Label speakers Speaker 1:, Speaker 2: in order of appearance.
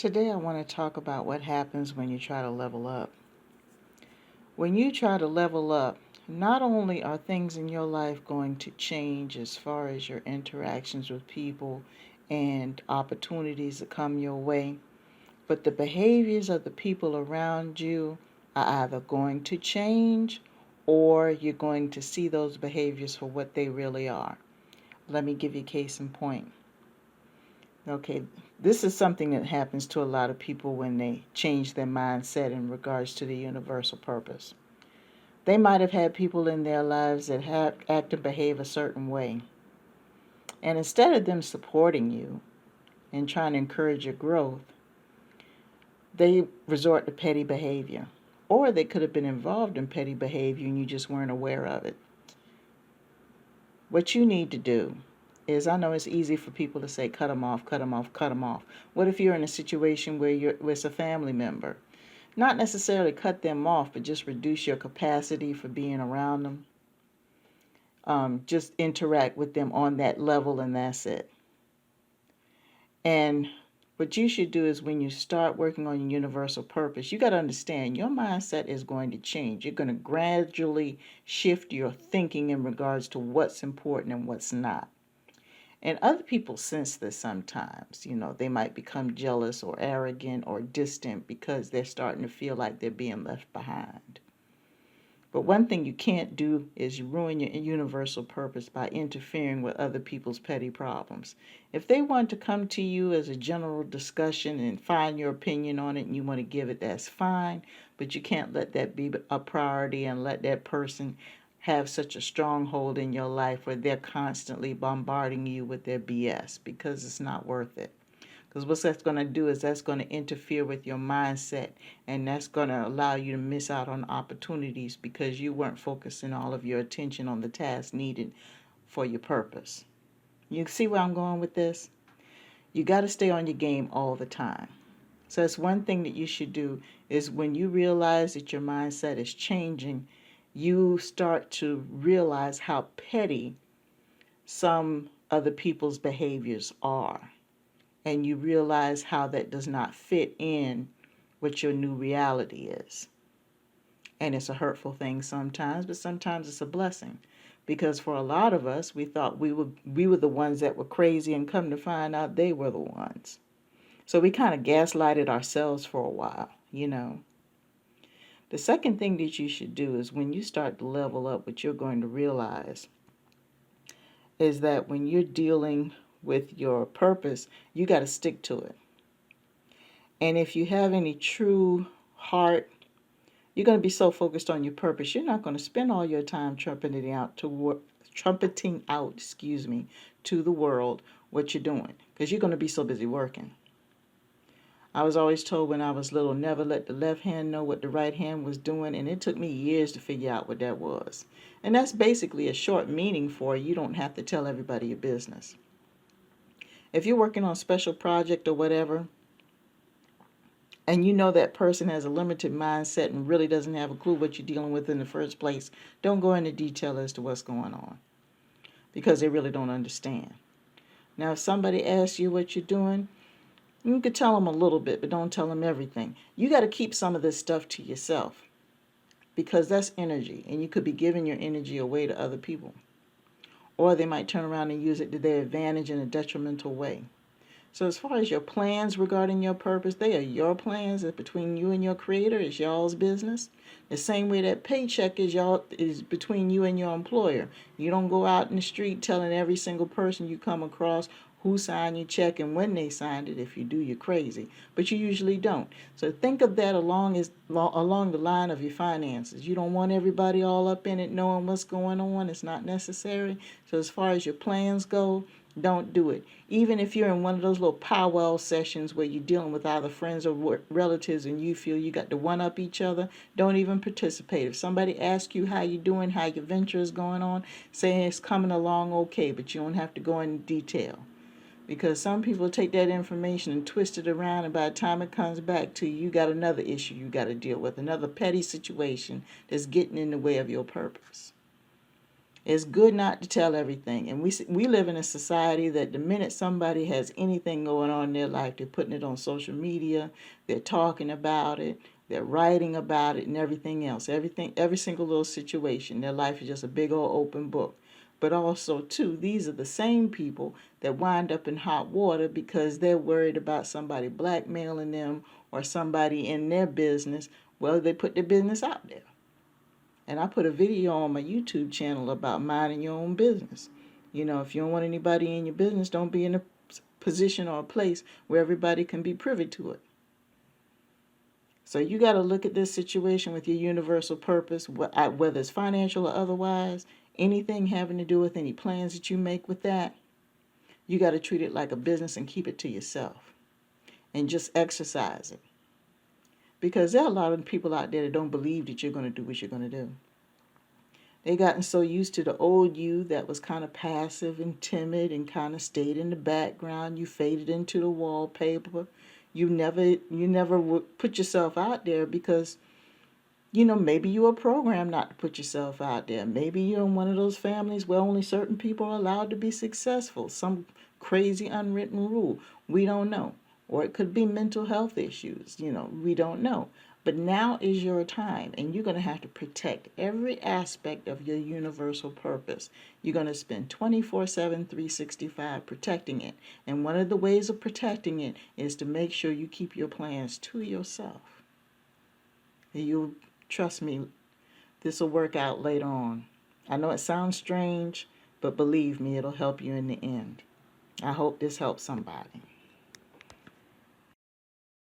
Speaker 1: Today I want to talk about what happens when you try to level up. When you try to level up, not only are things in your life going to change as far as your interactions with people and opportunities that come your way, but the behaviors of the people around you are either going to change or you're going to see those behaviors for what they really are. Let me give you a case in point. Okay, this is something that happens to a lot of people when they change their mindset in regards to the universal purpose. They might have had people in their lives that act and behave a certain way. And instead of them supporting you and trying to encourage your growth, they resort to petty behavior. Or they could have been involved in petty behavior and you just weren't aware of it. What you need to do is, I know it's easy for people to say, cut them off, cut them off, cut them off. What if you're in a situation where it's a family member? Not necessarily cut them off, but just reduce your capacity for being around them. Just interact with them on that level, and that's it. And what you should do is, when you start working on your universal purpose, you got to understand your mindset is going to change. You're going to gradually shift your thinking in regards to what's important and what's not. And other people sense this sometimes. They might become jealous or arrogant or distant because they're starting to feel like they're being left behind. But one thing you can't do is ruin your universal purpose by interfering with other people's petty problems. If they want to come to you as a general discussion and find your opinion on it and you want to give it, that's fine. But you can't let that be a priority and let that person have such a stronghold in your life where they're constantly bombarding you with their BS, because it's not worth it. Because what that's going to do is that's going to interfere with your mindset, and that's going to allow you to miss out on opportunities because you weren't focusing all of your attention on the task needed for your purpose. You see where I'm going with this? You got to stay on your game all the time. So that's one thing that you should do, is when you realize that your mindset is changing, you start to realize how petty some other people's behaviors are. And you realize how that does not fit in what your new reality is. And it's a hurtful thing sometimes, but sometimes it's a blessing. Because for a lot of us, we thought we were the ones that were crazy, and come to find out they were the ones. So we kind of gaslighted ourselves for a while. The second thing that you should do is, when you start to level up, what you're going to realize is that when you're dealing with your purpose, you got to stick to it. And if you have any true heart, you're going to be so focused on your purpose, you're not going to spend all your time trumpeting out, to the world what you're doing, because you're going to be so busy working. I was always told when I was little, never let the left hand know what the right hand was doing, and it took me years to figure out what that was. And that's basically a short meaning for, you don't have to tell everybody your business. If you're working on a special project or whatever, and you know that person has a limited mindset and really doesn't have a clue what you're dealing with in the first place, don't go into detail as to what's going on, because they really don't understand. Now, if somebody asks you what you're doing, you could tell them a little bit, but don't tell them everything. You got to keep some of this stuff to yourself, because that's energy, and you could be giving your energy away to other people. Or they might turn around and use it to their advantage in a detrimental way. So as far as your plans regarding your purpose, they are your plans. It's between you and your creator. It's y'all's business. The same way that paycheck is between you and your employer. You don't go out in the street telling every single person you come across who signed your check and when they signed it. If you do, you're crazy. But you usually don't. So think of that along the line of your finances. You don't want everybody all up in it knowing what's going on. It's not necessary. So as far as your plans go, don't do it. Even if you're in one of those little powwow sessions where you're dealing with either friends or relatives and you feel you got to one-up each other, don't even participate. If somebody asks you how you're doing, how your venture is going on, say it's coming along okay, but you don't have to go into detail. Because some people take that information and twist it around, and by the time it comes back to you, you got another issue you got to deal with, another petty situation that's getting in the way of your purpose. It's good not to tell everything. And we live in a society that the minute somebody has anything going on in their life, they're putting it on social media, they're talking about it, they're writing about it and everything else. Every single little situation. Their life is just a big old open book. But also, too, these are the same people that wind up in hot water because they're worried about somebody blackmailing them or somebody in their business. Well, they put their business out there. And I put a video on my YouTube channel about minding your own business. You know, if you don't want anybody in your business, don't be in a position or a place where everybody can be privy to it. So you got to look at this situation with your universal purpose, whether it's financial or otherwise, anything having to do with any plans that you make with that, you got to treat it like a business and keep it to yourself and just exercise it. Because there are a lot of people out there that don't believe that you're going to do what you're going to do. They gotten so used to the old you that was kind of passive and timid and kind of stayed in the background. You faded into the wallpaper. You never would put yourself out there because, you know, maybe you were programmed not to put yourself out there. Maybe you're in one of those families where only certain people are allowed to be successful. Some crazy unwritten rule. We don't know. Or it could be mental health issues. You know, we don't know. But now is your time, and you're going to have to protect every aspect of your universal purpose. You're going to spend 24/7, 365 protecting it. And one of the ways of protecting it is to make sure you keep your plans to yourself. You trust me, this will work out later on. I know it sounds strange, but believe me, it'll help you in the end. I hope this helps somebody.